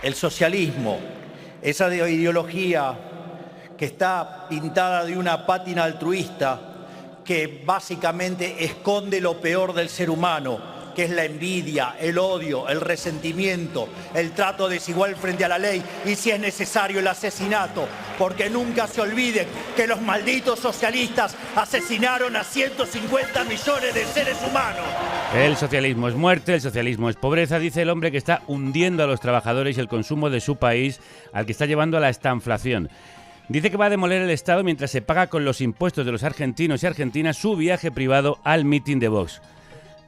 El socialismo, esa ideología que está pintada de una pátina altruista que básicamente esconde lo peor del ser humano, que es la envidia, el odio, el resentimiento, el trato desigual frente a la ley y, si es necesario, el asesinato, porque nunca se olviden que los malditos socialistas asesinaron a 150 millones de seres humanos. El socialismo es muerte, el socialismo es pobreza, dice el hombre que está hundiendo a los trabajadores y el consumo de su país, al que está llevando a la estanflación. Dice que va a demoler el Estado mientras se paga con los impuestos de los argentinos y argentinas su viaje privado al mitin de Vox.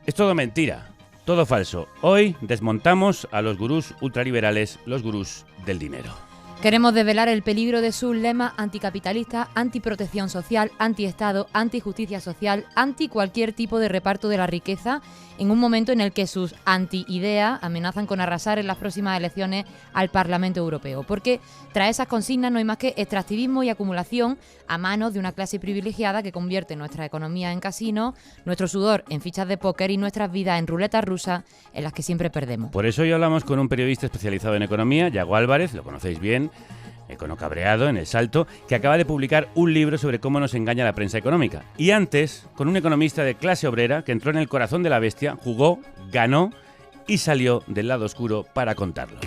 Es todo mentira, todo falso. Hoy desmontamos a los gurús ultraliberales, los gurús del dinero. Queremos desvelar el peligro de sus lemas anticapitalistas, antiprotección social, antiestado, antijusticia social, anti cualquier tipo de reparto de la riqueza, en un momento en el que sus anti-ideas amenazan con arrasar en las próximas elecciones al Parlamento Europeo. Porque tras esas consignas no hay más que extractivismo y acumulación a manos de una clase privilegiada que convierte nuestra economía en casino, nuestro sudor en fichas de póker y nuestras vidas en ruletas rusas en las que siempre perdemos. Por eso hoy hablamos con un periodista especializado en economía, Yago Álvarez, lo conocéis bien, econocabreado en El Salto, que acaba de publicar un libro sobre cómo nos engaña la prensa económica. Y antes, con un economista de clase obrera que entró en el corazón de la bestia, jugó, ganó y salió del lado oscuro para contarlo.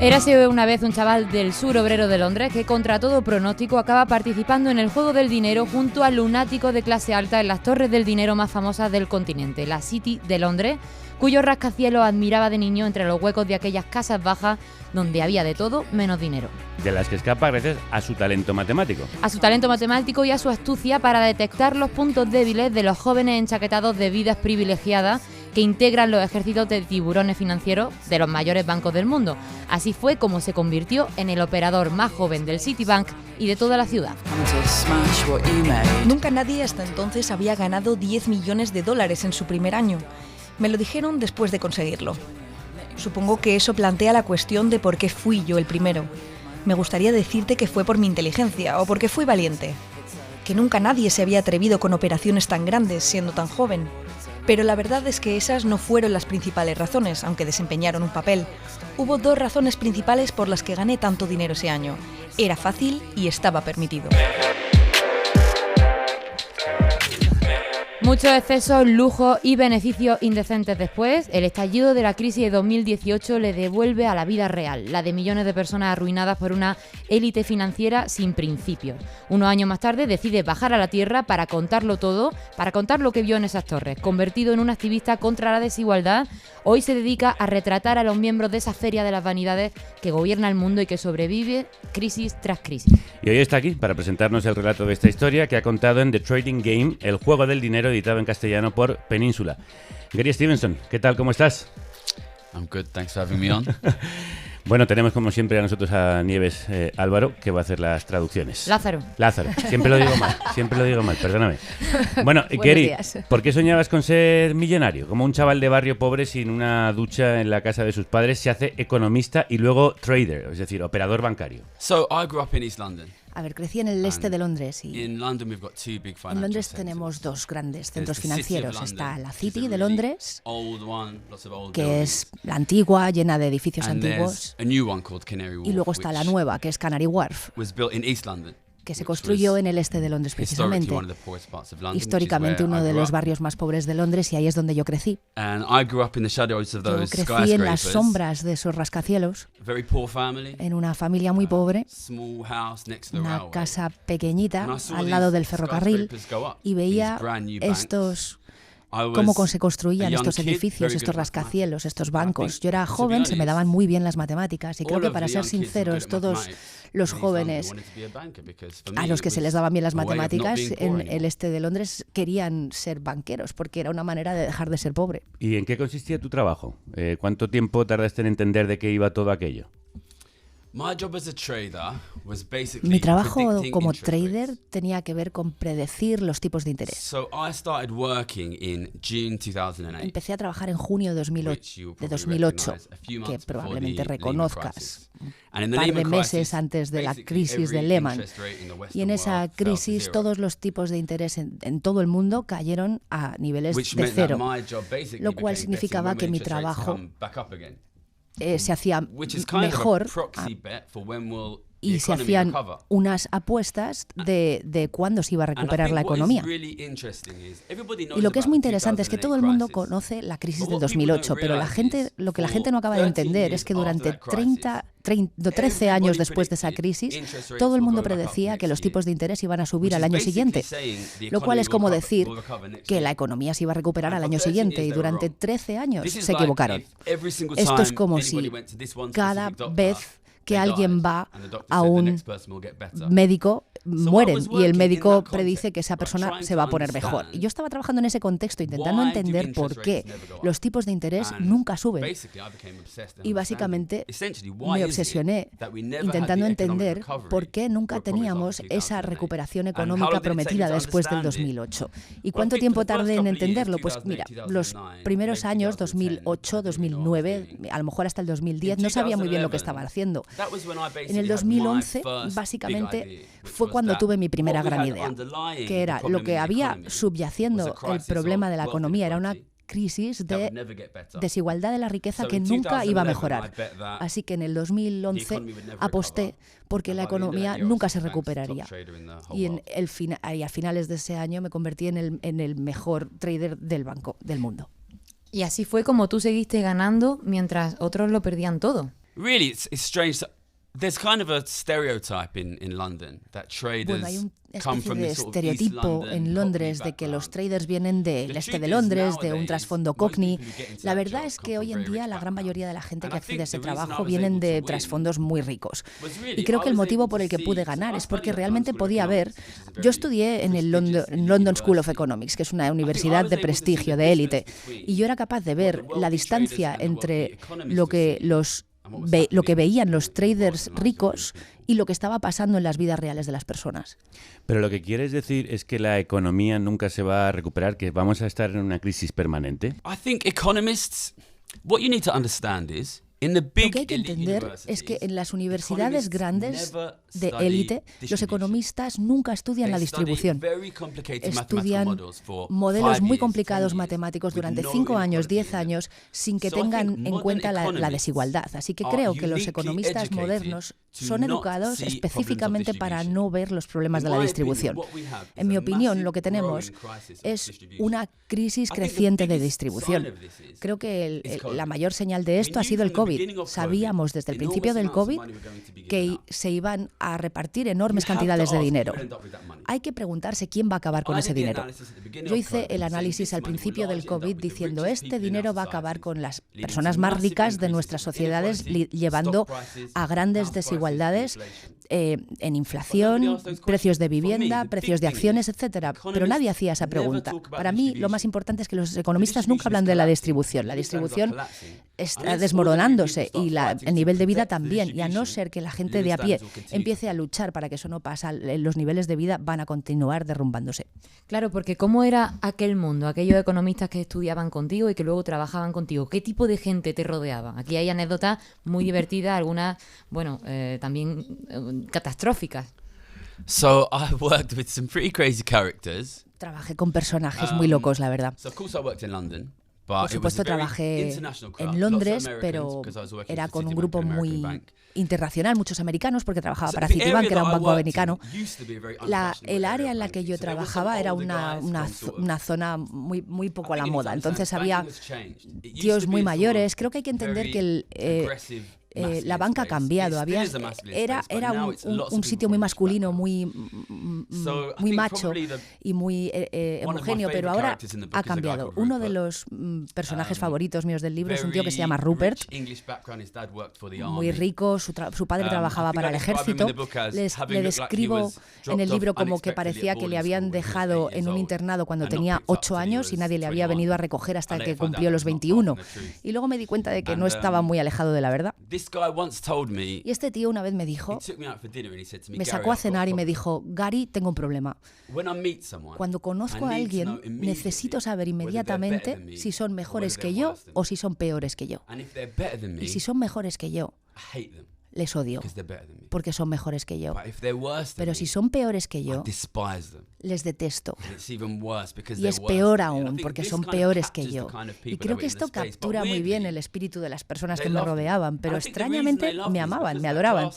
Érase una vez un chaval del sur obrero de Londres que, contra todo pronóstico, acaba participando en el juego del dinero junto a lunáticos de clase alta en las torres del dinero más famosas del continente, la City de Londres, cuyo rascacielos admiraba de niño entre los huecos de aquellas casas bajas donde había de todo menos dinero. De las que escapa gracias a su talento matemático. A su talento matemático y a su astucia para detectar los puntos débiles de los jóvenes enchaquetados de vidas privilegiadas que integran los ejércitos de tiburones financieros de los mayores bancos del mundo. Así fue como se convirtió en el operador más joven del Citibank y de toda la ciudad. Nunca nadie hasta entonces había ganado 10 millones de dólares en su primer año. Me lo dijeron después de conseguirlo. Supongo que eso plantea la cuestión de por qué fui yo el primero. Me gustaría decirte que fue por mi inteligencia o porque fui valiente. Que nunca nadie se había atrevido con operaciones tan grandes siendo tan joven. Pero la verdad es que esas no fueron las principales razones, aunque desempeñaron un papel. Hubo dos razones principales por las que gané tanto dinero ese año. Era fácil y estaba permitido. Muchos excesos, lujos y beneficios indecentes después, el estallido de la crisis de 2018 le devuelve a la vida real, la de millones de personas arruinadas por una élite financiera sin principios. Unos años más tarde decide bajar a la tierra para contarlo todo, para contar lo que vio en esas torres. Convertido en un activista contra la desigualdad, hoy se dedica a retratar a los miembros de esa feria de las vanidades que gobierna el mundo y que sobrevive crisis tras crisis. Y hoy está aquí para presentarnos el relato de esta historia que ha contado en The Trading Game, el juego del dinero, editado en castellano por Península. Gary Stevenson, ¿qué tal? ¿Cómo estás? I'm good, thanks for having me on. Bueno, tenemos como siempre a nosotros a Nieves Álvaro, que va a hacer las traducciones. Lázaro, siempre lo digo mal, perdóname. Bueno, Gary, ¿por qué soñabas con ser millonario? Como un chaval de barrio pobre sin una ducha en la casa de sus padres se hace economista y luego trader, es decir, operador bancario. So I grew up in East London. A ver, crecí en el este de Londres y In London we've got two big financial en Londres centers. tenemos dos grandes centros There's the City of financieros. London, Está la which is City a de really Londres, old one, lots of old que buildings. es la antigua, llena de edificios And antiguos. there's a new one called Canary Wharf, Y luego está la which nueva, que es Canary Wharf, was built in East London, que se which construyó was en el este de Londres historically precisamente. one of the poorest parts of London, which is Históricamente where uno I de grew los up. barrios más pobres de Londres y ahí es donde yo crecí. And I grew up in the shadows of Yo those crecí en las skyscrapers. sombras de esos rascacielos, Very poor family. en una familia muy pobre, Small house next to the una railway. casa pequeñita And I saw al lado these del ferrocarril skyscrapers go up, y veía these brand new banks. estos I cómo was se construían a young estos kid, edificios, very good estos at rascacielos, mathematics. estos I bancos. think, Yo era to be joven, se me honest, daban muy bien las matemáticas y creo all que of para the ser young kids were sinceros, good at todos mathematics. los In East London, jóvenes wanted to be a banker because for a me los it que se les was daban bien las a way of not matemáticas being en poor el anymore. este de Londres querían ser banqueros porque era una manera de dejar de ser pobre. ¿Y en qué consistía tu trabajo? ¿Cuánto tiempo tardaste en entender de qué iba todo aquello? My job as a trader was basically Mi trabajo predicting como interest trader rates. tenía que ver con predecir los tipos de interés. So I started working in June 2008. Empecé a trabajar en junio de which you will probably 2008, recognize a few que months before probablemente the Lehman reconozcas, crisis. un And in the par de Lehman meses crisis, antes de la basically crisis de every Lehman. interest rate in the Y Western en esa world fell to crisis zero, todos los tipos de interés en todo el mundo cayeron a niveles which de meant that cero, my job basically lo cual became significaba betting que when mi interest rates trabajo come back up again. se hacía Which is kind mejor of a proxy bet for when will the y se economy hacían recover. unas apuestas de cuándo se iba a And I recuperar think la what is economía. really interesting is everybody Y knows lo que es about muy the interesante es que 2008 todo el mundo crisis. conoce la crisis But del what people don't 2008, pero realize lo que la is gente no acaba de for entender 13 es que years durante after that crisis, 13 años everybody después de esa predicted crisis, interest rates todo el will mundo go back up predecía que next los tipos de year, interés iban a subir which al is año basically siguiente, saying the lo cual economy es como will decir recover next que year. la economía se iba a recuperar al And año for 13 siguiente years y they were durante wrong. 13 años This is se like equivocaron. if every single Esto es time como anybody si went to this one cada specific doctor, vez que they alguien died, va and the doctor a said the un next person will get better. médico, I mueren was y el working in médico that predice context, que esa but persona trying se to va a poner mejor. understand Y yo estaba trabajando en ese contexto, intentando why do entender interest por qué rates never go up? los tipos de interés And nunca suben. basically I became obsessed in Y understanding, básicamente essentially, why me is it obsesioné that we never had intentando the economic entender recovery por qué nunca we're promised teníamos after esa 2008? recuperación And how económica long did it take me prometida to después del understand it? 2008. ¿Y Well, cuánto I think tiempo for the first tardé en couple of years, entenderlo? Pues mira, 2008, los 2009, primeros maybe años, 2010, 2008, I didn't really know what I was 2009, doing. a lo mejor hasta el 2010, In no sabía muy bien lo que 2011, estaba haciendo. that was when I En basically el had my 2011, first big básicamente, idea, which fue was cuando that tuve mi primera what we gran had idea, underlying que the era problem lo in que the había economy was a subyaciendo el crisis problema of de la wealth economía, era una inequality crisis that de would never get better. desigualdad de la riqueza So que in nunca iba a 2011, mejorar. I bet that Así que en el the 2011 economy would never aposté recover. porque And la by the end of that economía year, I nunca was se the bank's top recuperaría. trader in the whole Y world. a finales de ese año me convertí en el mejor trader del banco del mundo. Y así fue como tú seguiste ganando mientras otros lo perdían todo. Really, it's strange. There's kind of a stereotype in London that traders Bueno, hay una come especie from de this sort of East estereotipo London, en Londres Cockney de que los background. traders vienen del The este truth de is, Londres, de un nowadays, trasfondo most cockney. people who get into La that verdad job es come que from hoy en very día rich la gran backgrounds. mayoría de la gente And que I accede think a ese the reason I trabajo was vienen able to de win trasfondos muy ricos. was really, Y creo que I el was motivo able por to el que see- pude so ganar I es porque studied at realmente London School of podía ver. Economics, which is a Yo very estudié en el prestigious London School of university. Economics, que es una I universidad was de able to see prestigio, the de élite, difference between y yo era capaz de what ver the la wealthy distancia traders and what the entre economists lo were que seeing los and what was lo que happening veían in los the traders world and ricos life. y lo que estaba pasando en las vidas reales de las personas. Pero lo que quieres decir es que la economía nunca se va a recuperar, que vamos a estar en una crisis permanente. I think economists, what you need to understand is, in the Lo big que hay que elite entender es que en las universidades economists grandes never de study élite, los distribution. economistas nunca estudian la They study distribución. very complicated mathematical Estudian models for modelos 5 muy years, complicados 10 years, matemáticos with durante no 5 años, inequality 10 in them. años, sin que So I think tengan en modern cuenta la economists desigualdad. Así que are creo que los uniquely economistas educated modernos to son not educados see problems of específicamente para distribution. no ver los problemas de In la my distribución. opinion, what we have is En mi a opinión, massive lo que tenemos growing crisis of es distribution. una crisis I think the creciente de biggest distribución. sign of this is Creo que is COVID. la mayor señal de esto We ha knew sido el from the beginning COVID. of COVID, Sabíamos desde el principio enormous del amounts of COVID money were going to be given que out. se iban a repartir enormes You have to cantidades de ask dinero. who will end up with that money. Hay que preguntarse quién va a acabar con I ese did the dinero. analysis at the beginning Yo of hice COVID, el saying análisis this al money will principio del largely end up COVID with the diciendo richest este people in dinero our va a acabar society, con las leading to personas más massive ricas de increases nuestras in sociedades, inequality, llevando stock prices, a grandes house prices, desigualdades inflation. en inflación, precios de vivienda, precios de acciones, etcétera. Pero nadie hacía esa pregunta. Para mí, lo más importante es que los economistas nunca hablan de la distribución. La distribución está desmoronándose y el nivel de vida también. Y a no ser que la gente de a pie empiece a luchar para que eso no pase, los niveles de vida van a continuar derrumbándose. Claro, porque ¿cómo era aquel mundo? Aquellos economistas que estudiaban contigo y que luego trabajaban contigo. ¿Qué tipo de gente te rodeaba? Aquí hay anécdotas muy divertidas, algunas, bueno, también catastróficas. So I worked with some pretty crazy characters. Trabajé con personajes muy locos, la verdad. So of course I worked in London. Por supuesto trabajé en Londres, pero era con un grupo muy internacional, muchos americanos, porque trabajaba para Citibank, que era un banco americano. El área en la que yo trabajaba era una zona muy poco a la moda, entonces había tíos muy mayores. Creo que hay que entender que la banca ha cambiado. Era un sitio muy masculino, muy macho y muy homogéneo, pero ahora ha cambiado. Uno de los personajes favoritos míos del libro es un tío que se llama Rupert, muy rico, su padre trabajaba para el ejército. Le describo en el libro como que parecía que le habían dejado en un internado cuando tenía 8 años y nadie le había venido a recoger hasta que cumplió los 21. Y luego me di cuenta de que no estaba muy alejado de la verdad. Y este tío una vez me dijo, me sacó a cenar y me dijo, Gary, tengo un problema. Cuando conozco a alguien, necesito saber inmediatamente si son mejores que yo o si son peores que yo. Y si son mejores que yo, les odio, porque son mejores que yo. Pero si son peores que yo, les detesto. Y es peor aún, porque son peores que yo. Y creo que esto captura muy bien el espíritu de las personas que me rodeaban, pero extrañamente me amaban, me adoraban.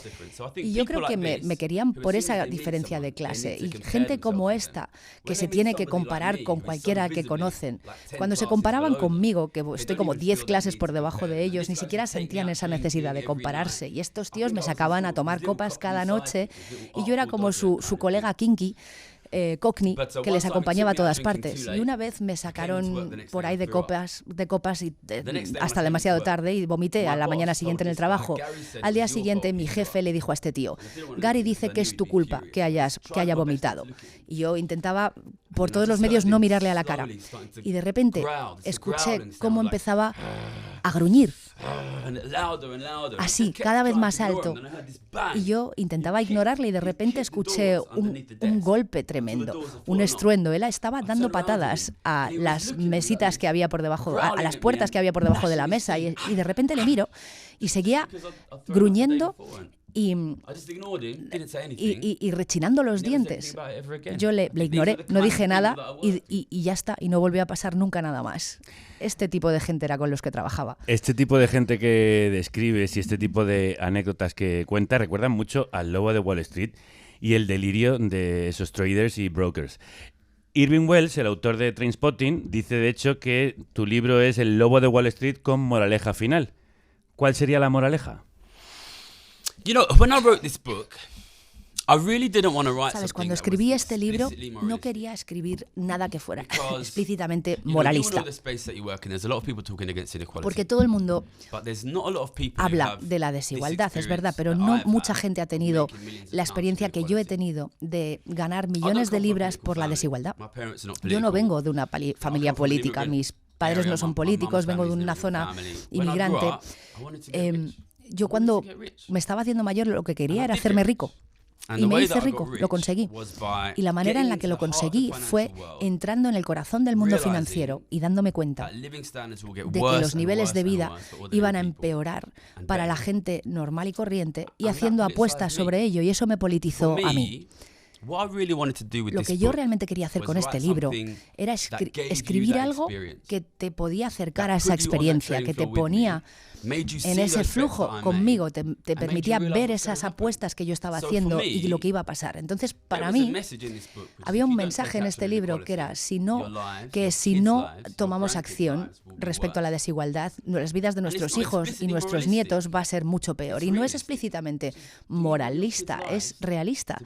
Y yo creo que me querían por esa diferencia de clase. Y gente como esta, que se tiene que comparar con cualquiera que conocen, cuando se comparaban conmigo, que estoy como 10 clases por debajo de ellos, ni siquiera sentían esa necesidad de compararse. Y estos tíos me sacaban a tomar copas cada noche y yo era como su colega kinky, Cockney, que les acompañaba a todas partes. Y una vez me sacaron por ahí de copas y hasta demasiado tarde y vomité a la mañana siguiente en el trabajo. Al día siguiente mi jefe le dijo a este tío, Gary dice que es tu culpa que haya vomitado. Y yo intentaba por todos los medios no mirarle a la cara. Y de repente escuché cómo empezaba a gruñir. Así, cada vez más alto. Y yo intentaba ignorarle y de repente escuché un golpe tremendo, un estruendo. Él estaba dando patadas a las mesitas que había por debajo, a las puertas que había por debajo de la mesa y de repente le miro y seguía gruñendo y rechinando los dientes. Yo le ignoré, no dije nada y ya está, y no volvió a pasar nunca nada más. Este tipo de gente era con los que trabajaba. Este tipo de gente que describes y este tipo de anécdotas que cuentas recuerdan mucho al lobo de Wall Street y el delirio de esos traders y brokers. Irving Welsh, el autor de Trainspotting, dice de hecho que tu libro es El lobo de Wall Street con moraleja final. ¿Cuál sería la moraleja? When I wrote this book, I really didn't want to write. Sabes, cuando escribí este libro no quería escribir nada que fuera explícitamente moralista. Porque todo el mundo habla de la desigualdad, es verdad, pero no mucha gente ha tenido la experiencia que yo he tenido de ganar millones de libras por la desigualdad. Yo no vengo de una familia política, mis padres no son políticos, vengo de una zona inmigrante. Yo cuando me estaba haciendo mayor lo que quería era hacerme rico. Y me hice rico, lo conseguí. Y la manera en la que lo conseguí fue entrando en el corazón del mundo financiero y dándome cuenta de que los niveles de vida iban a empeorar para la gente normal y corriente y haciendo apuestas sobre ello, y eso me politizó a mí. Lo que yo realmente quería hacer con este libro era escribir algo que te podía acercar a esa experiencia, que te ponía en ese flujo conmigo, te permitía ver esas apuestas que yo estaba haciendo y lo que iba a pasar. Entonces, para mí, había un mensaje en este libro que era que si no tomamos acción respecto a la desigualdad, las vidas de nuestros hijos y nuestros nietos va a ser mucho peor. Y no es explícitamente moralista, es realista.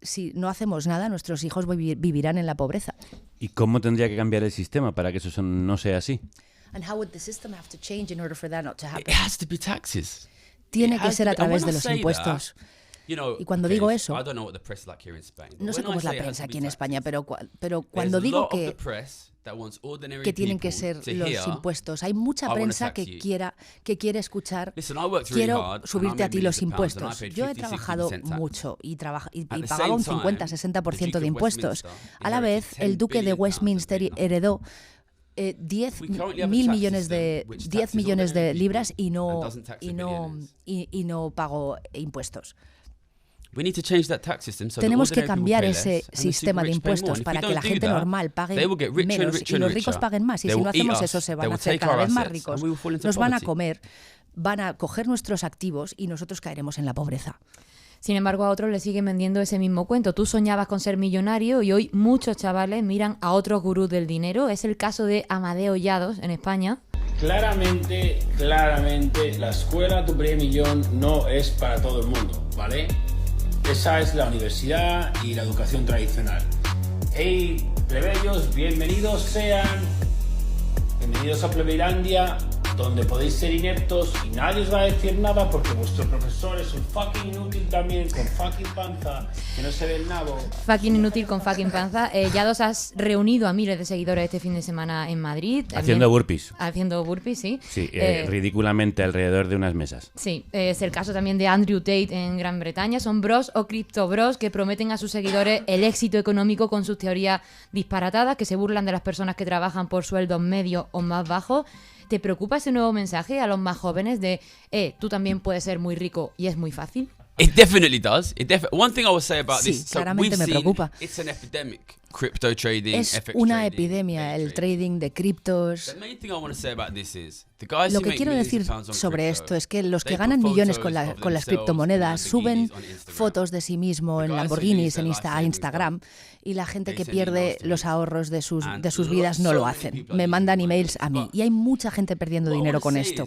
Si no hacemos nada, nuestros hijos vivirán en la pobreza. ¿Y cómo tendría que cambiar el sistema para que eso no sea así? And how would the system have to change in order for that not to happen? It has to be taxes. Tiene que ser a través de los impuestos. Y cuando digo eso, no sé cómo es la prensa aquí en España, pero cuando digo que tienen que ser los impuestos, hay mucha prensa que quiere escuchar, quiero subirte a ti los impuestos. Yo he trabajado mucho y pagaba un 50-60% de impuestos. A la vez, el duque de Westminster heredó 10 millones de libras y no pagó impuestos. Tenemos que cambiar ese sistema de impuestos para que la gente normal pague menos y los ricos paguen más. Y si no hacemos eso, se van a hacer cada vez más ricos. Nos van a comer, van a coger nuestros activos y nosotros caeremos en la pobreza. Sin embargo, a otros les siguen vendiendo ese mismo cuento. Tú soñabas con ser millonario y hoy muchos chavales miran a otros gurús del dinero. Es el caso de Amadeo Llados en España. Claramente, la escuela Tu Primer Millón no es para todo el mundo, ¿vale? Esa es la universidad y la educación tradicional. Hey, plebeyos, bienvenidos sean. Bienvenidos a Plebeilandia. donde podéis ser ineptos y nadie os va a decir nada porque vuestro profesor es un fucking inútil también, con fucking panza, que no se ve el nabo. Fucking inútil con fucking panza. Ya dos has reunido a miles de seguidores este fin de semana en Madrid. Haciendo burpees. Haciendo burpees, sí. Sí, ridículamente alrededor de unas mesas. Sí, es el caso también de Andrew Tate en Gran Bretaña. Son bros o criptobros que prometen a sus seguidores el éxito económico con sus teorías disparatadas, que se burlan de las personas que trabajan por sueldos medios o más bajos. ¿Te preocupa ese nuevo mensaje a los más jóvenes de tú también puedes ser muy rico y es muy fácil? It definitely does. One thing I would say about this, claramente me preocupa. It's an epidemic. Crypto trading, es FX una trading, epidemia, el trading de criptos. Lo que quiero decir sobre esto es que los que ganan millones con las criptomonedas suben fotos de sí mismo en Lamborghinis a Instagram, y la gente que pierde los ahorros de sus vidas no lo hacen. Me mandan emails a mí y hay mucha gente perdiendo dinero con esto.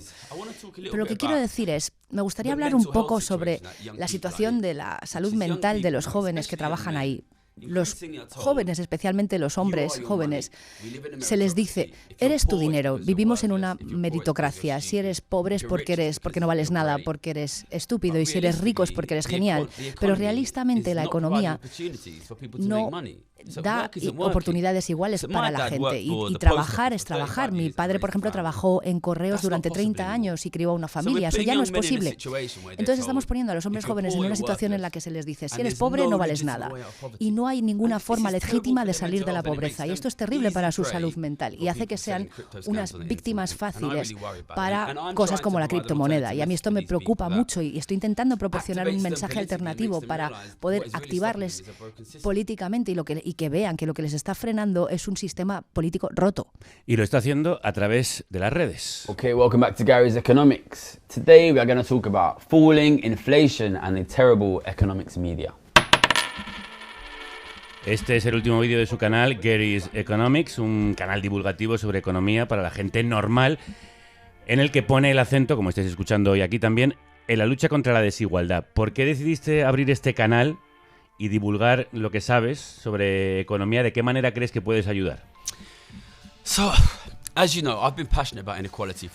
Pero lo que quiero decir es, me gustaría hablar un poco sobre la situación de la salud mental de los jóvenes que trabajan ahí. Los jóvenes, especialmente los hombres jóvenes, se les dice, eres tu dinero, vivimos en una meritocracia, si eres pobre es porque no vales nada, porque eres estúpido, y si eres rico es porque eres genial, pero realistamente la economía no da oportunidades iguales para la gente, y trabajar es trabajar. Mi padre, por ejemplo, trabajó en correos durante 30 años y crió una familia, eso ya no es posible. Entonces estamos poniendo a los hombres jóvenes en una situación en la que se les dice, si eres pobre no vales nada, y no hay ninguna forma legítima de salir de la pobreza, y esto es terrible para su salud mental y hace que sean unas víctimas fáciles para cosas como la criptomoneda, y a mí esto me preocupa mucho y estoy intentando proporcionar un mensaje alternativo para poder activarles políticamente y que vean que lo que les está frenando es un sistema político roto. Y lo está haciendo a través de las redes. Okay, welcome back to Gary's Economics. Today we are going to talk about falling inflation and the terrible economics media. Este es el último vídeo de su canal, Gary's Economics, un canal divulgativo sobre economía para la gente normal, en el que pone el acento, como estáis escuchando hoy aquí también, en la lucha contra la desigualdad. ¿Por qué decidiste abrir este canal y divulgar lo que sabes sobre economía? ¿De qué manera crees que puedes ayudar?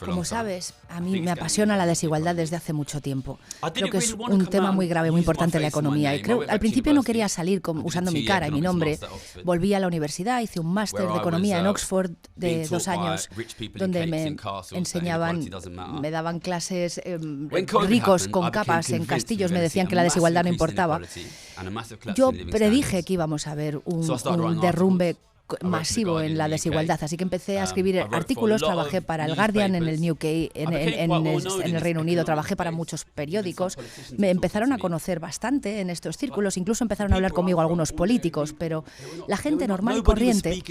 Como sabes, a mí me apasiona la desigualdad desde hace mucho tiempo. Creo que es un tema muy grave, muy importante en la economía. Y creo, al principio no quería salir usando mi cara y mi nombre. Volví a la universidad, hice un máster de economía en Oxford de 2 años, donde me enseñaban, me daban clases ricos con capas en castillos, me decían que la desigualdad no importaba. Yo predije que íbamos a ver un derrumbe masivo en la desigualdad, así que empecé a escribir artículos, trabajé para el Guardian en el UK, en el Reino Unido, trabajé para muchos periódicos, me empezaron a conocer bastante en estos círculos, incluso empezaron a hablar conmigo algunos políticos, pero la gente normal y corriente,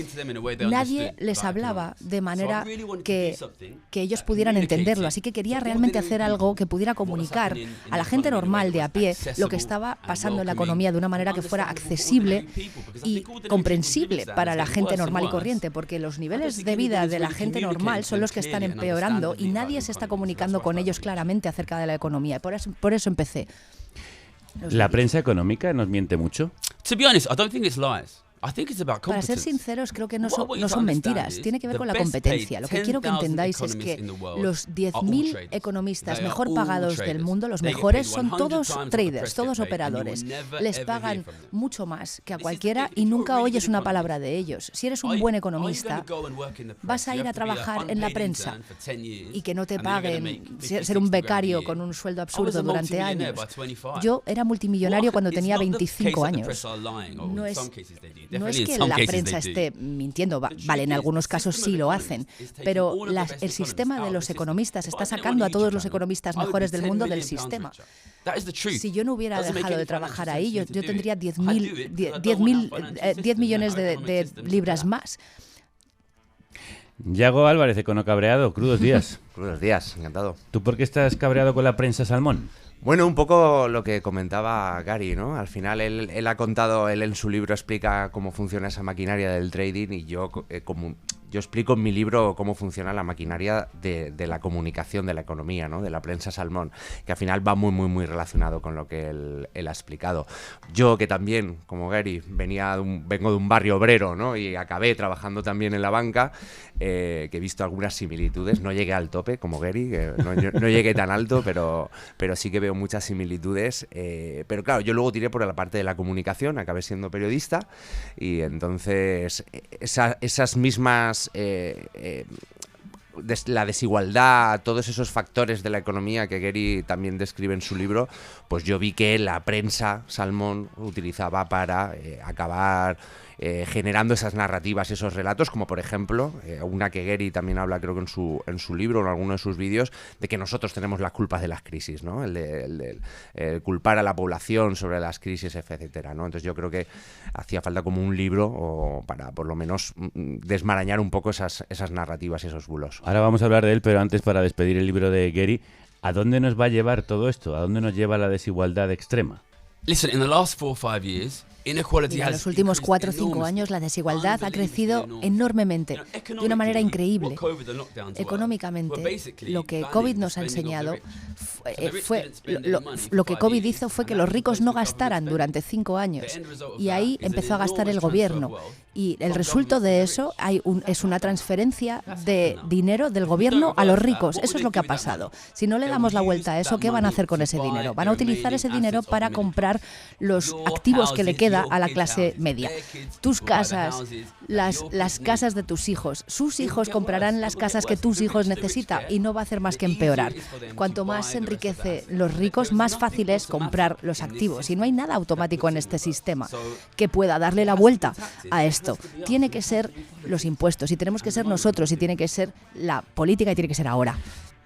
nadie les hablaba de manera que ellos pudieran entenderlo, así que quería realmente hacer algo que pudiera comunicar a la gente normal de a pie lo que estaba pasando en la economía de una manera que fuera accesible y comprensible para la gente normal y corriente, porque los niveles de vida de la gente normal son los que están empeorando y nadie se está comunicando con ellos claramente acerca de la economía. Y por eso empecé. ¿La prensa económica nos miente mucho? To be honest, I don't think it's lies. Para ser sinceros, creo que no son mentiras. Tiene que ver con la competencia. Lo que quiero que entendáis es que los 10.000 economistas mejor pagados del mundo, los mejores, son todos traders, todos operadores. Les pagan mucho más que a cualquiera y nunca oyes una palabra de ellos. Si eres un buen economista, vas a ir a trabajar en la prensa y que no te paguen, ser un becario con un sueldo absurdo durante años. Yo era multimillonario cuando tenía 25 años. No es que la prensa esté mintiendo, vale, en algunos casos sí lo hacen, pero el sistema de los economistas está sacando a todos los economistas mejores del mundo del sistema. Si yo no hubiera dejado de trabajar ahí, yo tendría 10 millones de libras más. Yago Álvarez, Econo Cabreado, crudos días. Crudos días, encantado. ¿Tú por qué estás cabreado con la prensa salmón? Bueno, un poco lo que comentaba Gary, ¿no? Al final él ha contado, él en su libro explica cómo funciona esa maquinaria del trading y yo, como yo explico en mi libro cómo funciona la maquinaria de la comunicación, de la economía, ¿no? De la prensa salmón, que al final va muy, muy, muy relacionado con lo que él ha explicado. Yo, que también, como Gary, vengo de un barrio obrero, ¿no? Y acabé trabajando también en la banca, que he visto algunas similitudes. No llegué al tope como Gary, que no llegué tan alto, pero sí que veo muchas similitudes. Pero claro, yo luego tiré por la parte de la comunicación, acabé siendo periodista, y entonces esas mismas... la desigualdad, todos esos factores de la economía que Gary también describe en su libro, pues yo vi que la prensa salmón utilizaba para acabar generando esas narrativas y esos relatos, como por ejemplo, una que Gary también habla, creo que en su libro o en alguno de sus vídeos, de que nosotros tenemos las culpas de las crisis, ¿no? El culpar a la población sobre las crisis, etcétera, ¿no? Entonces yo creo que hacía falta como un libro para por lo menos desmarañar un poco esas narrativas y esos bulos. Ahora vamos a hablar de él, pero antes, para despedir el libro de Gary, ¿a dónde nos va a llevar todo esto? ¿A dónde nos lleva la desigualdad extrema? Listen, in the last 4 or 5 years, mira, en los últimos 4 o 5 años la desigualdad ha crecido enormemente, de una manera increíble. Económicamente, lo que COVID nos ha enseñado lo que COVID hizo fue que los ricos no gastaran durante 5 años, y ahí empezó a gastar el gobierno. Y el resultado de eso es una transferencia de dinero del gobierno a los ricos. Eso es lo que ha pasado. Si no le damos la vuelta a eso, ¿qué van a hacer con ese dinero? Van a utilizar ese dinero para comprar los activos que le queda a la clase media. Tus casas, las casas de tus hijos. Sus hijos comprarán las casas que tus hijos necesitan, y no va a hacer más que empeorar. Cuanto más se enriquece los ricos, más fácil es comprar los activos. Y no hay nada automático en este sistema que pueda darle la vuelta a esto. Tiene que ser los impuestos, y tenemos que ser nosotros, y tiene que ser la política, y tiene que ser ahora.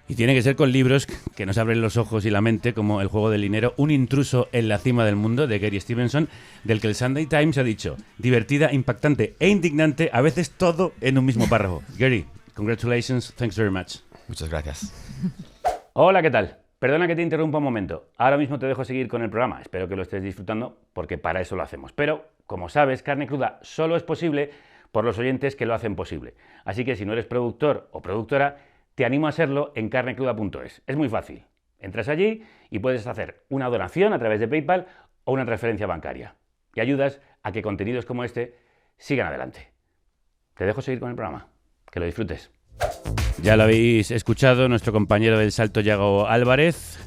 Y tiene que ser con libros que nos abren los ojos y la mente, como El juego del dinero, un intruso en la cima del mundo, de Gary Stevenson, del que el Sunday Times ha dicho: divertida, impactante e indignante, a veces todo en un mismo párrafo. Gary, congratulations, thanks very much. Muchas gracias. Hola, ¿qué tal? Perdona que te interrumpa un momento. Ahora mismo te dejo seguir con el programa. Espero que lo estés disfrutando, porque para eso lo hacemos. Pero, como sabes, Carne Cruda solo es posible por los oyentes que lo hacen posible. Así que si no eres productor o productora, te animo a serlo en carnecruda.es. Es muy fácil. Entras allí y puedes hacer una donación a través de PayPal o una transferencia bancaria. Y ayudas a que contenidos como este sigan adelante. Te dejo seguir con el programa. Que lo disfrutes. Ya lo habéis escuchado, nuestro compañero del Salto, Yago Álvarez,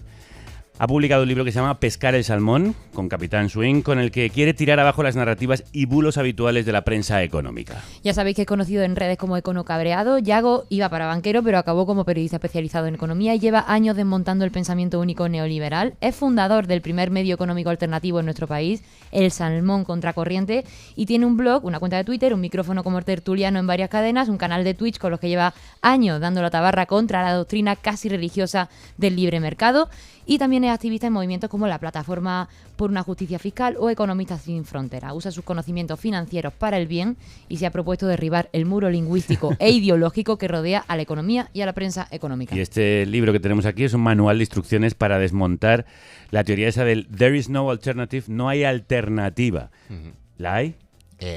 ha publicado un libro que se llama Pescar el salmón, con Capitán Swing, con el que quiere tirar abajo las narrativas y bulos habituales de la prensa económica. Ya sabéis que es conocido en redes como Econo Cabreado. Yago iba para banquero, pero acabó como periodista especializado en economía y lleva años desmontando el pensamiento único neoliberal. Es fundador del primer medio económico alternativo en nuestro país, El Salmón Contracorriente, y tiene un blog, una cuenta de Twitter, un micrófono como tertuliano en varias cadenas, un canal de Twitch con los que lleva años dando la tabarra contra la doctrina casi religiosa del libre mercado. Y también es activista en movimientos como la Plataforma por una Justicia Fiscal o Economistas Sin Fronteras. Usa sus conocimientos financieros para el bien y se ha propuesto derribar el muro lingüístico e ideológico que rodea a la economía y a la prensa económica. Y este libro que tenemos aquí es un manual de instrucciones para desmontar la teoría esa del there is no alternative, no hay alternativa. ¿La hay?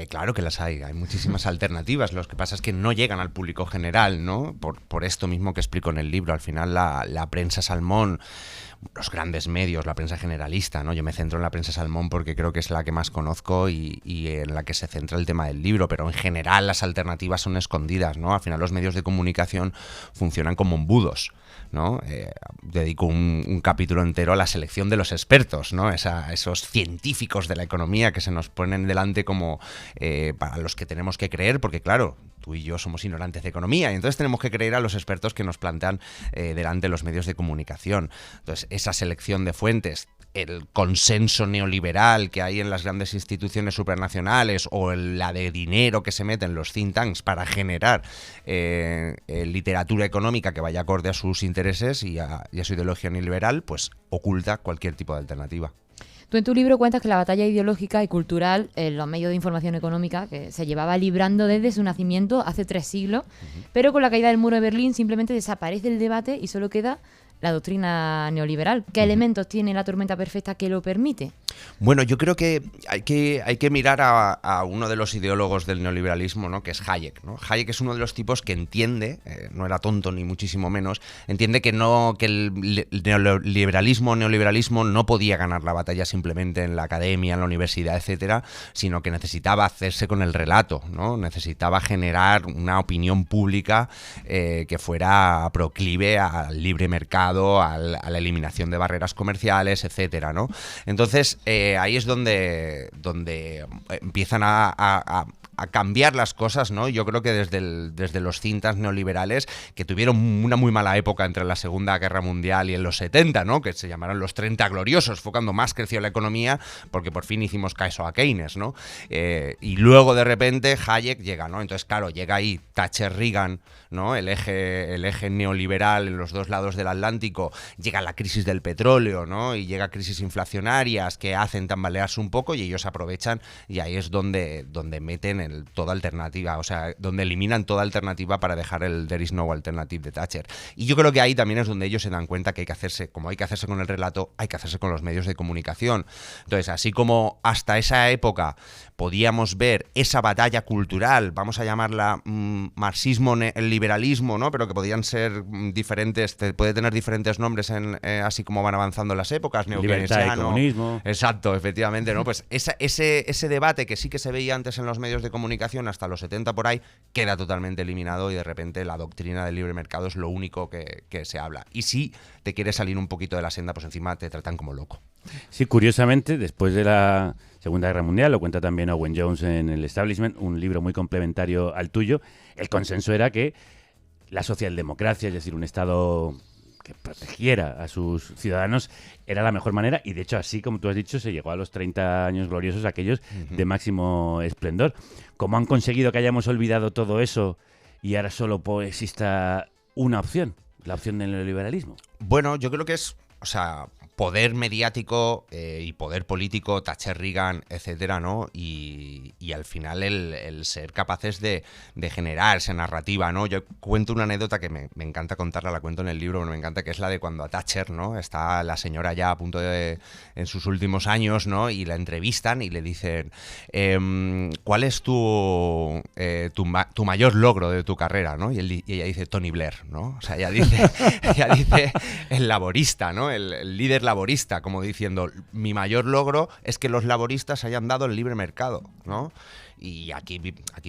Claro que las hay muchísimas alternativas. Lo que pasa es que no llegan al público general, ¿no? Por esto mismo que explico en el libro. Al final la prensa salmón, los grandes medios, la prensa generalista, ¿no? Yo me centro en la prensa salmón porque creo que es la que más conozco y en la que se centra el tema del libro, pero en general las alternativas son escondidas, ¿no? Al final los medios de comunicación funcionan como embudos, ¿no? Dedico un capítulo entero a la selección de los expertos, ¿no? Esos científicos de la economía que se nos ponen delante como para los que tenemos que creer, porque claro, tú y yo somos ignorantes de economía y entonces tenemos que creer a los expertos que nos plantean delante los medios de comunicación. Entonces, esa selección de fuentes, el consenso neoliberal que hay en las grandes instituciones supranacionales o la de dinero que se mete en los think tanks para generar literatura económica que vaya acorde a sus intereses y a su ideología neoliberal, pues oculta cualquier tipo de alternativa. Tú en tu libro cuentas que la batalla ideológica y cultural en los medios de información económica que se llevaba librando desde su nacimiento hace 3 siglos, pero con la caída del muro de Berlín simplemente desaparece el debate y solo queda la doctrina neoliberal. ¿Qué elementos tiene la tormenta perfecta que lo permite? Bueno, yo creo que hay que mirar a uno de los ideólogos del neoliberalismo, ¿no? Que es Hayek, ¿no? Hayek es uno de los tipos que entiende, no era tonto ni muchísimo menos, entiende que el neoliberalismo no podía ganar la batalla simplemente en la academia, en la universidad, etcétera, sino que necesitaba hacerse con el relato, ¿no? Necesitaba generar una opinión pública que fuera proclive al libre mercado, a la eliminación de barreras comerciales, etcétera, ¿no? Entonces, ahí es donde empiezan a cambiar las cosas, ¿no? Yo creo que desde los cintas neoliberales, que tuvieron una muy mala época entre la Segunda Guerra Mundial y en los 70, ¿no? Que se llamaron los 30 gloriosos, fue cuando más creció la economía, porque por fin hicimos caso a Keynes, ¿no? Y luego de repente Hayek llega, ¿no? Entonces, claro, llega ahí Thatcher-Reagan, ¿no? El eje neoliberal en los dos lados del Atlántico, llega la crisis del petróleo, ¿no? Y llega crisis inflacionarias que hacen tambalearse un poco y ellos aprovechan, y ahí es donde meten toda alternativa, o sea, donde eliminan toda alternativa para dejar el there is no alternative de Thatcher. Y yo creo que ahí también es donde ellos se dan cuenta que hay que hacerse con el relato, hay que hacerse con los medios de comunicación. Entonces, así como hasta esa época podíamos ver esa batalla cultural, vamos a llamarla marxismo-liberalismo, ¿no? Pero que podían ser diferentes, puede tener diferentes nombres así como van avanzando las épocas, neokeynesiano, comunismo. Exacto, efectivamente, ¿no? Pues ese debate que sí que se veía antes en los medios de comunicación hasta los 70 por ahí, queda totalmente eliminado y de repente la doctrina del libre mercado es lo único que se habla. Y si te quieres salir un poquito de la senda, pues encima te tratan como loco. Sí, curiosamente, después de la Segunda Guerra Mundial, lo cuenta también Owen Jones en El Establishment, un libro muy complementario al tuyo, el consenso era que la socialdemocracia, es decir, un Estado que protegiera a sus ciudadanos, era la mejor manera, y de hecho así, como tú has dicho, se llegó a los 30 años gloriosos, aquellos de máximo esplendor. ¿Cómo han conseguido que hayamos olvidado todo eso y ahora solo exista una opción, la opción del neoliberalismo? Bueno, yo creo que es, o sea, poder mediático y poder político, Thatcher-Reagan, etcétera, ¿no? Y al final el ser capaces de generar esa narrativa, ¿no? Yo cuento una anécdota que me encanta contarla, la cuento en el libro, me encanta, que es la de cuando a Thatcher, ¿no? Está la señora ya a punto en sus últimos años, ¿no? Y la entrevistan y le dicen, ¿cuál es tu mayor logro de tu carrera, ¿no? Y ella dice, Tony Blair, ¿no? O sea, ella dice el laborista, ¿no? El líder laborista, como diciendo, mi mayor logro es que los laboristas hayan dado el libre mercado, ¿no? Y aquí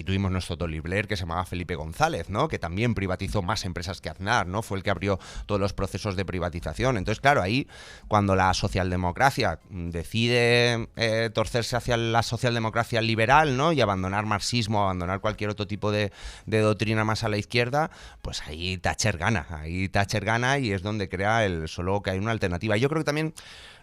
tuvimos nuestro Tony Blair, que se llamaba Felipe González, ¿no? Que también privatizó más empresas que Aznar, ¿no? Fue el que abrió todos los procesos de privatización. Entonces, claro, ahí cuando la socialdemocracia decide torcerse hacia la socialdemocracia liberal, ¿no? Y abandonar marxismo, abandonar cualquier otro tipo de doctrina más a la izquierda, pues ahí Thatcher gana y es donde crea solo que hay una alternativa. Yo creo que también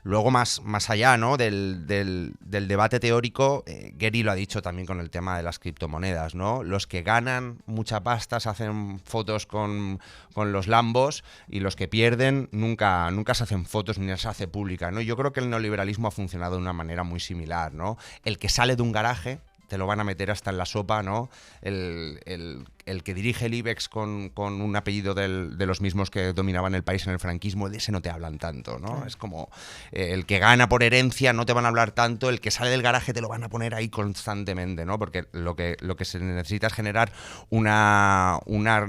luego más allá, ¿no? del debate teórico, Gary lo ha dicho también con el tema de las criptomonedas, ¿no? Los que ganan mucha pasta se hacen fotos con los Lambos, y los que pierden nunca se hacen fotos ni se hace pública, ¿no? Yo creo que el neoliberalismo ha funcionado de una manera muy similar, ¿no? El que sale de un garaje te lo van a meter hasta en la sopa, ¿no? El que dirige el IBEX con un apellido de los mismos que dominaban el país en el franquismo, de ese no te hablan tanto, ¿no? Es como el que gana por herencia no te van a hablar tanto, el que sale del garaje te lo van a poner ahí constantemente, ¿no? Porque lo que se necesita es generar una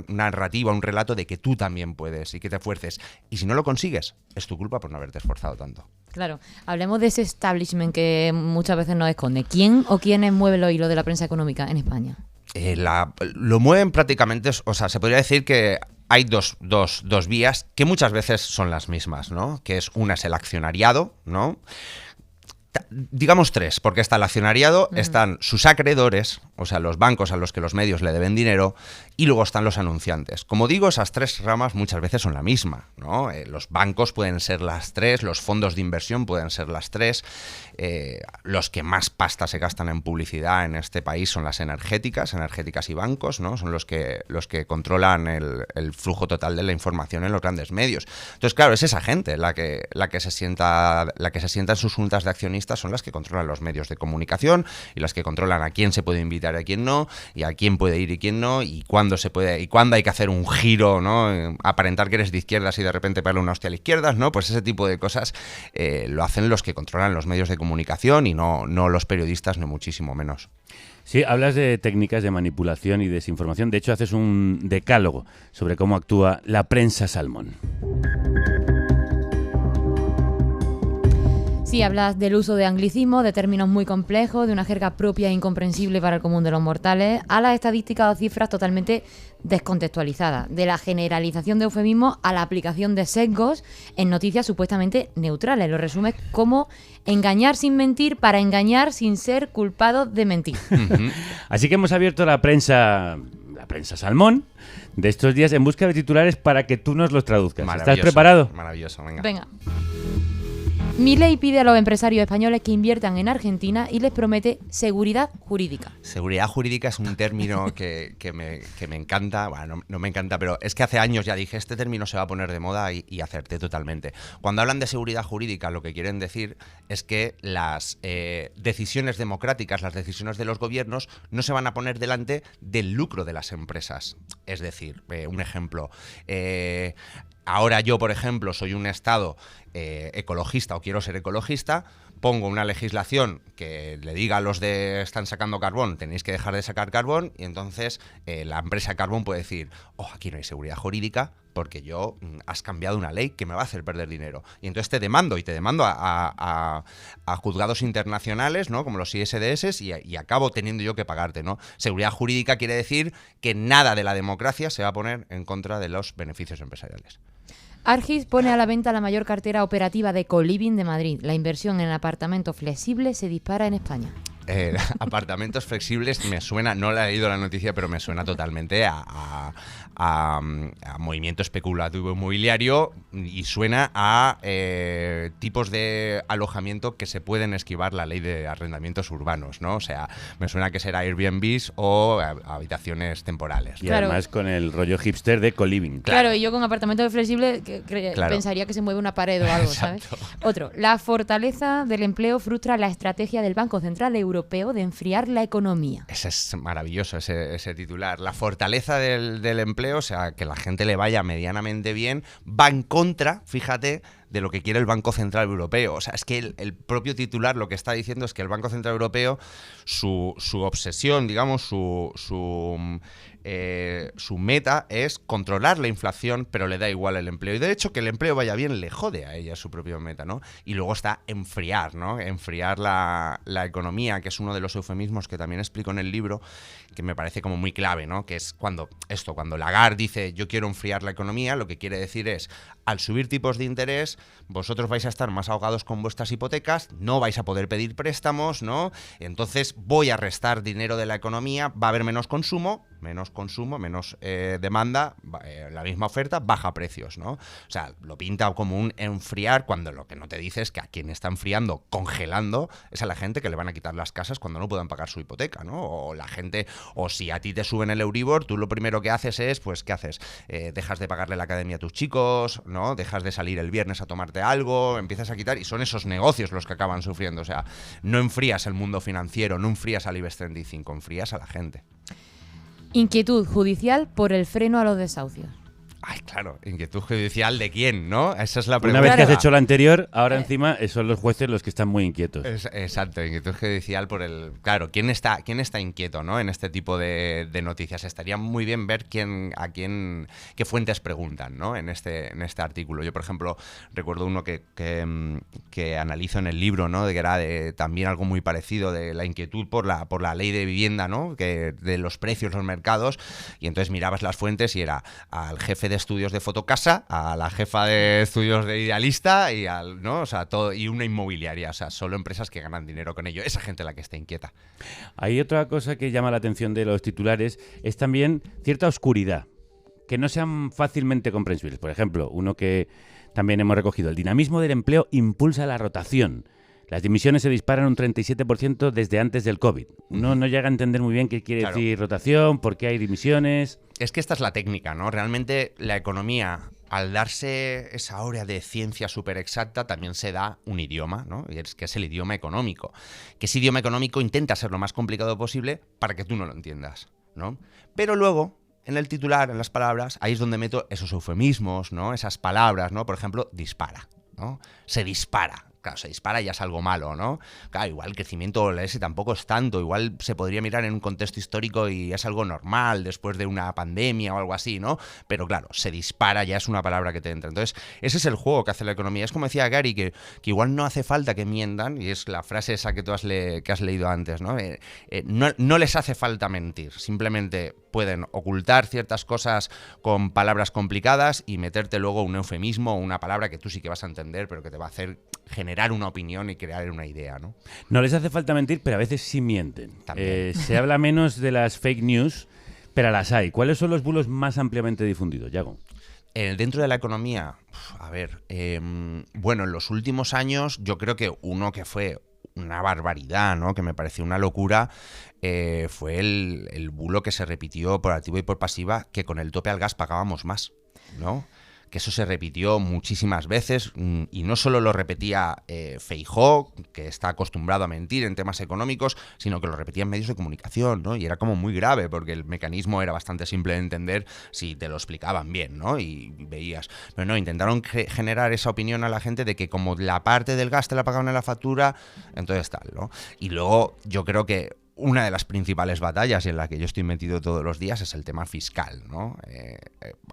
narrativa, un relato de que tú también puedes y que te esfuerces. Y si no lo consigues, es tu culpa por no haberte esforzado tanto. Claro, hablemos de ese establishment que muchas veces nos esconde. ¿Quién o quiénes mueven los hilos de la prensa económica en España? Lo mueven prácticamente, o sea, se podría decir que hay dos vías que muchas veces son las mismas, ¿no? Que una es el accionariado, ¿no? Digamos tres, porque está el accionariado, están sus acreedores, o sea, los bancos a los que los medios le deben dinero, y luego están los anunciantes. Como digo, esas tres ramas muchas veces son la misma, ¿no? Los bancos pueden ser las tres, los fondos de inversión pueden ser las tres, los que más pasta se gastan en publicidad en este país son las energéticas y bancos, ¿no? Son los que controlan el flujo total de la información en los grandes medios. Entonces, claro, es esa gente la que se sienta en sus juntas de accionistas, son las que controlan los medios de comunicación y las que controlan a quién se puede invitar y a quién no, y a quién puede ir y quién no, y cuándo cuándo se puede y cuándo hay que hacer un giro, ¿no? Aparentar que eres de izquierdas y de repente pegarle una hostia a la izquierda, ¿no? Pues ese tipo de cosas lo hacen los que controlan los medios de comunicación y no los periodistas, ni muchísimo menos. Sí, hablas de técnicas de manipulación y desinformación. De hecho, haces un decálogo sobre cómo actúa la prensa salmón. Sí, hablas del uso de anglicismos, de términos muy complejos, de una jerga propia e incomprensible para el común de los mortales, a las estadísticas o cifras totalmente descontextualizadas, de la generalización de eufemismos a la aplicación de sesgos en noticias supuestamente neutrales. Lo resumes como engañar sin mentir para engañar sin ser culpado de mentir. Así que hemos abierto la prensa salmón de estos días en busca de titulares para que tú nos los traduzcas. ¿Estás preparado? Maravilloso, Venga. Milei pide a los empresarios españoles que inviertan en Argentina y les promete seguridad jurídica. Seguridad jurídica es un término que me encanta. Bueno, no me encanta, pero es que hace años ya dije, este término se va a poner de moda y acerté totalmente. Cuando hablan de seguridad jurídica, lo que quieren decir es que las decisiones democráticas, las decisiones de los gobiernos, no se van a poner delante del lucro de las empresas. Es decir, un ejemplo... ahora yo, por ejemplo, soy un Estado ecologista o quiero ser ecologista, pongo una legislación que le diga a los de están sacando carbón, tenéis que dejar de sacar carbón, y entonces la empresa de carbón puede decir, aquí no hay seguridad jurídica porque yo has cambiado una ley que me va a hacer perder dinero. Y entonces te demando a juzgados internacionales, ¿no? Como los ISDS, y acabo teniendo yo que pagarte, ¿no? Seguridad jurídica quiere decir que nada de la democracia se va a poner en contra de los beneficios empresariales. Argis pone a la venta la mayor cartera operativa de co-living de Madrid. La inversión en apartamentos flexibles se dispara en España. Apartamentos flexibles me suena, no le he leído la noticia, pero me suena totalmente a movimiento especulativo inmobiliario y suena a tipos de alojamiento que se pueden esquivar la ley de arrendamientos urbanos, ¿no? O sea, me suena que será Airbnbs o habitaciones temporales. Y además con el rollo hipster de co-living. Claro, y yo con apartamentos flexibles pensaría que se mueve una pared o algo, ¿sabes? Otro, la fortaleza del empleo frustra la estrategia del Banco Central Europeo de enfriar la economía. Ese es maravilloso, ese titular. La fortaleza del empleo, o sea, que la gente le vaya medianamente bien, va en contra, fíjate, de lo que quiere el Banco Central Europeo. O sea, es que el propio titular lo que está diciendo es que el Banco Central Europeo, su obsesión, digamos, su meta es controlar la inflación, pero le da igual el empleo. Y de hecho, que el empleo vaya bien le jode a ella su propia meta, ¿no? Y luego está enfriar, ¿no? Enfriar la economía, que es uno de los eufemismos que también explico en el libro, que me parece como muy clave, ¿no? Que es cuando Lagarde dice yo quiero enfriar la economía, lo que quiere decir es, al subir tipos de interés, vosotros vais a estar más ahogados con vuestras hipotecas, no vais a poder pedir préstamos, ¿no? Entonces voy a restar dinero de la economía, va a haber menos consumo, menos demanda, la misma oferta, baja precios, ¿no? O sea, lo pinta como un enfriar cuando lo que no te dice es que a quien está enfriando, congelando, es a la gente que le van a quitar las casas cuando no puedan pagar su hipoteca, ¿no? O la gente, o si a ti te suben el Euribor, tú lo primero que haces es, pues, ¿qué haces? Dejas de pagarle la academia a tus chicos, ¿no? Dejas de salir el viernes a tomarte algo, empiezas a quitar, y son esos negocios los que acaban sufriendo. O sea, no enfrías el mundo financiero, no enfrías al IBEX 35, enfrías a la gente. Inquietud judicial por el freno a los desahucios. Ay, claro, inquietud judicial ¿de quién, no? Esa es la pregunta. Una vez que has hecho lo anterior, ahora encima son los jueces los que están muy inquietos. Exacto, inquietud judicial por el... Claro, ¿quién está inquieto, no? En este tipo de noticias. Estaría muy bien ver qué fuentes preguntan, ¿no? En este artículo. Yo, por ejemplo, recuerdo uno que analizo en el libro, ¿no? De que era también algo muy parecido, de la inquietud por la ley de vivienda, ¿no? Que de los precios, los mercados, y entonces mirabas las fuentes y era al jefe de estudios de Fotocasa, a la jefa de estudios de Idealista y ¿no? O sea, todo, y una inmobiliaria, o sea, solo empresas que ganan dinero con ello. Esa gente la que está inquieta. Hay otra cosa que llama la atención de los titulares, es también cierta oscuridad, que no sean fácilmente comprensibles. Por ejemplo, uno que también hemos recogido, el dinamismo del empleo impulsa la rotación. Las dimisiones se disparan un 37% desde antes del COVID. No llega a entender muy bien qué quiere decir rotación, por qué hay dimisiones. Es que esta es la técnica, ¿no? Realmente la economía, al darse esa áurea de ciencia súper exacta, también se da un idioma, ¿no? Y es que es el idioma económico. Que ese idioma económico intenta ser lo más complicado posible para que tú no lo entiendas, ¿no? Pero luego en el titular, en las palabras, ahí es donde meto esos eufemismos, ¿no? Esas palabras, ¿no? Por ejemplo, dispara, ¿no? Se dispara. Claro, se dispara y ya es algo malo, ¿no? Claro, igual el crecimiento ese tampoco es tanto, igual se podría mirar en un contexto histórico y es algo normal después de una pandemia o algo así, ¿no? Pero claro, se dispara ya es una palabra que te entra. Entonces, ese es el juego que hace la economía. Es como decía Gary, que igual no hace falta que mientan, y es la frase esa que tú has leído antes, ¿no? No les hace falta mentir, simplemente pueden ocultar ciertas cosas con palabras complicadas y meterte luego un eufemismo o una palabra que tú sí que vas a entender, pero que te va a hacer generar una opinión y crear una idea, ¿no? No les hace falta mentir, pero a veces sí mienten. Se habla menos de las fake news, pero las hay. ¿Cuáles son los bulos más ampliamente difundidos, Yago? Dentro de la economía, a ver, bueno, en los últimos años yo creo que uno que fue una barbaridad, ¿no? Que me pareció una locura, fue el bulo que se repitió por activa y por pasiva, que con el tope al gas pagábamos más, ¿no? Que eso se repitió muchísimas veces, y no solo lo repetía Feijóo, que está acostumbrado a mentir en temas económicos, sino que lo repetían medios de comunicación, ¿no? Y era como muy grave, porque el mecanismo era bastante simple de entender si te lo explicaban bien, ¿no? Y veías. Pero no, intentaron generar esa opinión a la gente de que como la parte del gas te la pagaban en la factura, entonces tal, ¿no? Y luego yo creo que una de las principales batallas en la que yo estoy metido todos los días es el tema fiscal, ¿no?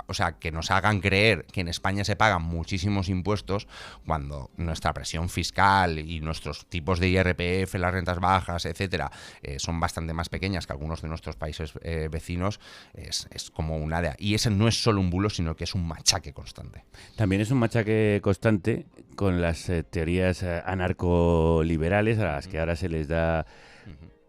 O sea, que nos hagan creer que en España se pagan muchísimos impuestos cuando nuestra presión fiscal y nuestros tipos de IRPF, las rentas bajas, etcétera, son bastante más pequeñas que algunos de nuestros países vecinos, es como una de... Y ese no es solo un bulo, sino que es un machaque constante. También es un machaque constante con las teorías anarcoliberales, a las que ahora se les da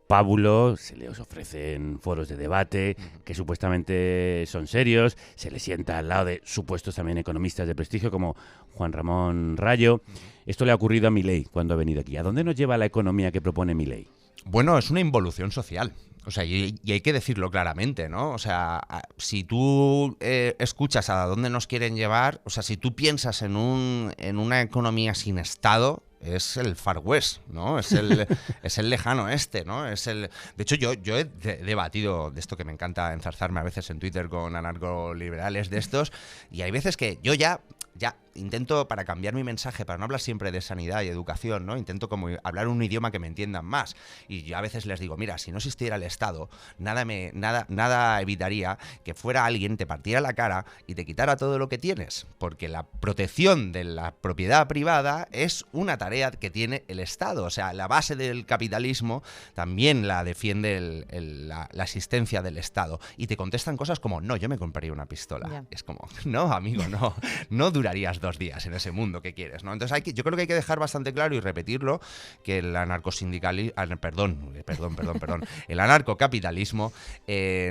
pábulo, se les ofrecen foros de debate que supuestamente son serios, se les sienta al lado de supuestos también economistas de prestigio como Juan Ramón Rayo. Esto le ha ocurrido a Milei cuando ha venido aquí. ¿A dónde nos lleva la economía que propone Milei? Bueno, es una involución social. O sea, y hay que decirlo claramente, ¿no? O sea, si tú escuchas a dónde nos quieren llevar, o sea, si tú piensas en una economía sin Estado, es el Far West, ¿no? Es el lejano oeste, ¿no? De hecho, yo he debatido de esto, que me encanta enzarzarme a veces en Twitter con anarcoliberales de estos, y hay veces que yo ya intento, para cambiar mi mensaje, para no hablar siempre de sanidad y educación, ¿no? Intento como hablar un idioma que me entiendan más. Y yo a veces les digo, mira, si no existiera el Estado, nada evitaría que fuera alguien, te partiera la cara y te quitara todo lo que tienes. Porque la protección de la propiedad privada es una tarea que tiene el Estado. O sea, la base del capitalismo también la defiende la asistencia del Estado. Y te contestan cosas como, no, yo me compraría una pistola. Yeah. Es como, no, amigo, no durarías 2 días en ese mundo que quieres, ¿no? Entonces yo creo que hay que dejar bastante claro y repetirlo, que el el anarcocapitalismo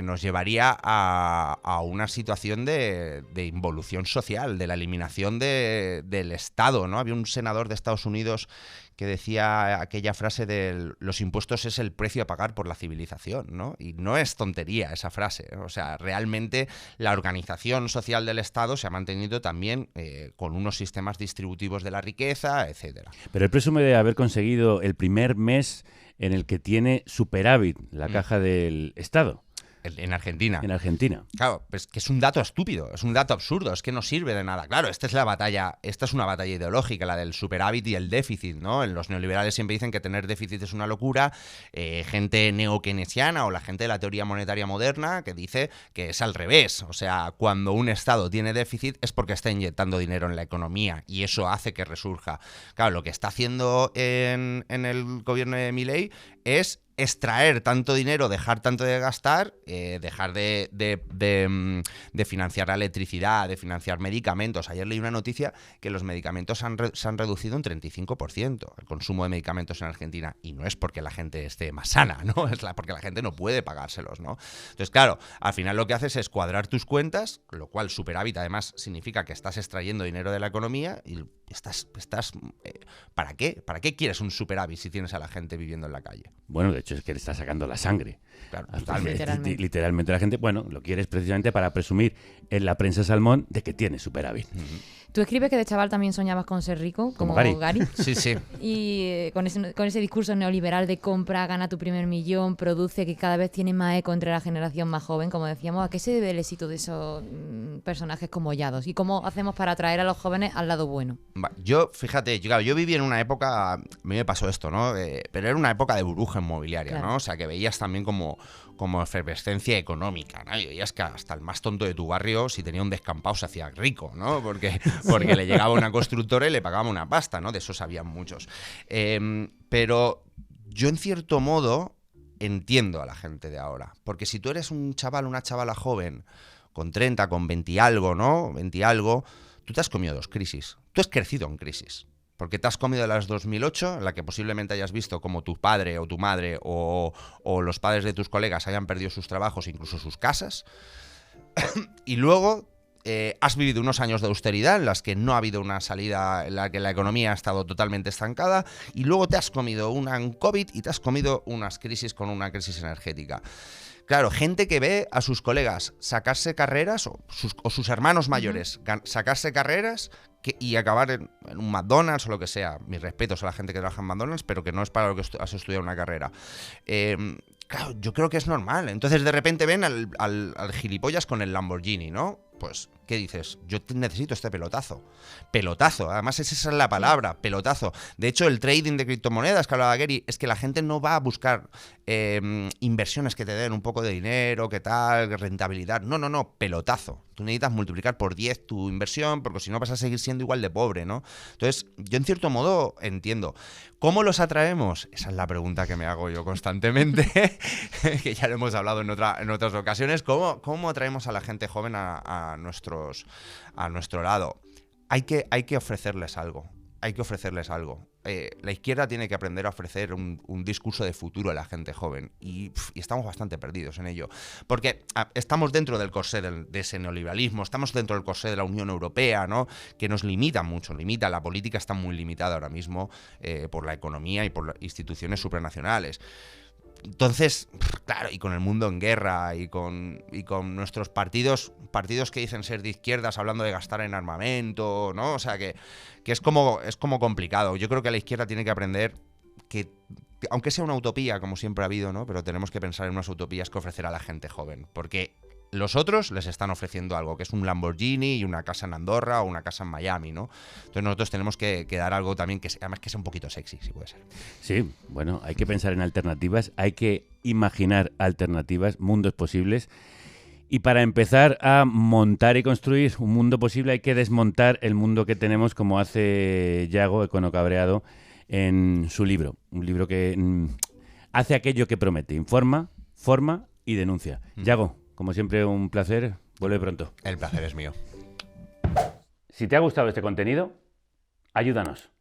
nos llevaría a una situación de involución social, de la eliminación del Estado, ¿no? Había un senador de Estados Unidos que decía aquella frase de los impuestos es el precio a pagar por la civilización, ¿no? Y no es tontería esa frase, ¿no? O sea, realmente la organización social del Estado se ha mantenido también con unos sistemas distributivos de la riqueza, etcétera. Pero él presume de haber conseguido el primer mes en el que tiene superávit la caja del Estado. En Argentina. En Argentina. Claro, pues que es un dato estúpido, es un dato absurdo, es que no sirve de nada. Claro, esta es una batalla ideológica, la del superávit y el déficit, ¿no? Los neoliberales siempre dicen que tener déficit es una locura, gente neokeynesiana o la gente de la teoría monetaria moderna que dice que es al revés. O sea, cuando un Estado tiene déficit es porque está inyectando dinero en la economía y eso hace que resurja. Claro, lo que está haciendo en el gobierno de Milei es extraer tanto dinero, dejar tanto de gastar, dejar de financiar la electricidad, de financiar medicamentos. Ayer leí una noticia que los medicamentos se han reducido un 35%, el consumo de medicamentos en Argentina, y no es porque la gente esté más sana, ¿no? Es porque la gente no puede pagárselos, ¿no? Entonces, claro, al final lo que haces es cuadrar tus cuentas, lo cual superávit además significa que estás extrayendo dinero de la economía y estás ¿para qué? ¿Para qué quieres un superávit si tienes a la gente viviendo en la calle? Bueno, de hecho es que le está sacando la sangre. Claro, totalmente. Literalmente la gente, bueno, lo quieres precisamente para presumir en la prensa salmón de que tiene superávit. Tú escribes que de chaval también soñabas con ser rico, como Gary. Sí, sí. Y con ese discurso neoliberal de compra, gana tu primer millón, produce, que cada vez tiene más eco entre la generación más joven, como decíamos. ¿A qué se debe el éxito de esos personajes como Yados? ¿Y cómo hacemos para atraer a los jóvenes al lado bueno? Yo, fíjate, yo viví en una época, a mí me pasó esto, ¿no? Pero era una época de burbuja inmobiliaria, claro, ¿no? O sea, que veías también como efervescencia económica, ¿no? Y veías que hasta el más tonto de tu barrio, si tenía un descampado, se hacía rico, ¿no? Porque le llegaba una constructora y le pagaba una pasta, ¿no? De eso sabían muchos. Pero yo, en cierto modo, entiendo a la gente de ahora. Porque si tú eres un chaval, una chavala joven, con 30, con 20 y algo, ¿no? 20 y algo, tú te has comido 2 crisis. Tú has crecido en crisis. Porque te has comido las 2008, en la que posiblemente hayas visto como tu padre o tu madre o los padres de tus colegas hayan perdido sus trabajos, incluso sus casas. Y luego has vivido unos años de austeridad en las que no ha habido una salida, en la que la economía ha estado totalmente estancada. Y luego te has comido un COVID y te has comido unas crisis con una crisis energética. Claro, gente que ve a sus colegas sacarse carreras o sus hermanos mayores sacarse carreras y acabar en un McDonald's o lo que sea. Mis respetos a la gente que trabaja en McDonald's, pero que no es para lo que has estudiado una carrera. Claro, yo creo que es normal. Entonces de repente ven al gilipollas con el Lamborghini, ¿no? Pues, ¿qué dices? Yo necesito este pelotazo. Pelotazo, además esa es la palabra, pelotazo. De hecho, el trading de criptomonedas que hablaba Gary es que la gente no va a buscar inversiones que te den un poco de dinero, qué tal, rentabilidad. No, pelotazo. Tú necesitas multiplicar por 10 tu inversión, porque si no vas a seguir siendo igual de pobre, ¿no? Entonces, yo en cierto modo entiendo. ¿Cómo los atraemos? Esa es la pregunta que me hago yo constantemente, que ya lo hemos hablado en otras ocasiones. ¿Cómo atraemos a la gente joven a nuestro lado? Hay que ofrecerles algo. La izquierda tiene que aprender a ofrecer un discurso de futuro a la gente joven y estamos bastante perdidos en ello, porque estamos dentro del corsé de ese neoliberalismo, estamos dentro del corsé de la Unión Europea, ¿no? Que nos limita mucho, la política está muy limitada ahora mismo por la economía y por las instituciones supranacionales. Entonces, claro, y con el mundo en guerra y con nuestros partidos que dicen ser de izquierdas hablando de gastar en armamento, ¿no? O sea, que es como complicado. Yo creo que la izquierda tiene que aprender que, aunque sea una utopía, como siempre ha habido, ¿no? Pero tenemos que pensar en unas utopías que ofrecer a la gente joven, porque los otros les están ofreciendo algo, que es un Lamborghini y una casa en Andorra o una casa en Miami, ¿no? Entonces nosotros tenemos que dar algo también además que sea un poquito sexy, si puede ser. Sí, bueno, hay que pensar en alternativas, hay que imaginar alternativas, mundos posibles. Y para empezar a montar y construir un mundo posible hay que desmontar el mundo que tenemos, como hace Yago, Econo Cabreado, en su libro. Un libro que hace aquello que promete, informa, forma y denuncia. Yago, como siempre, un placer. Vuelve pronto. El placer es mío. Si te ha gustado este contenido, ayúdanos.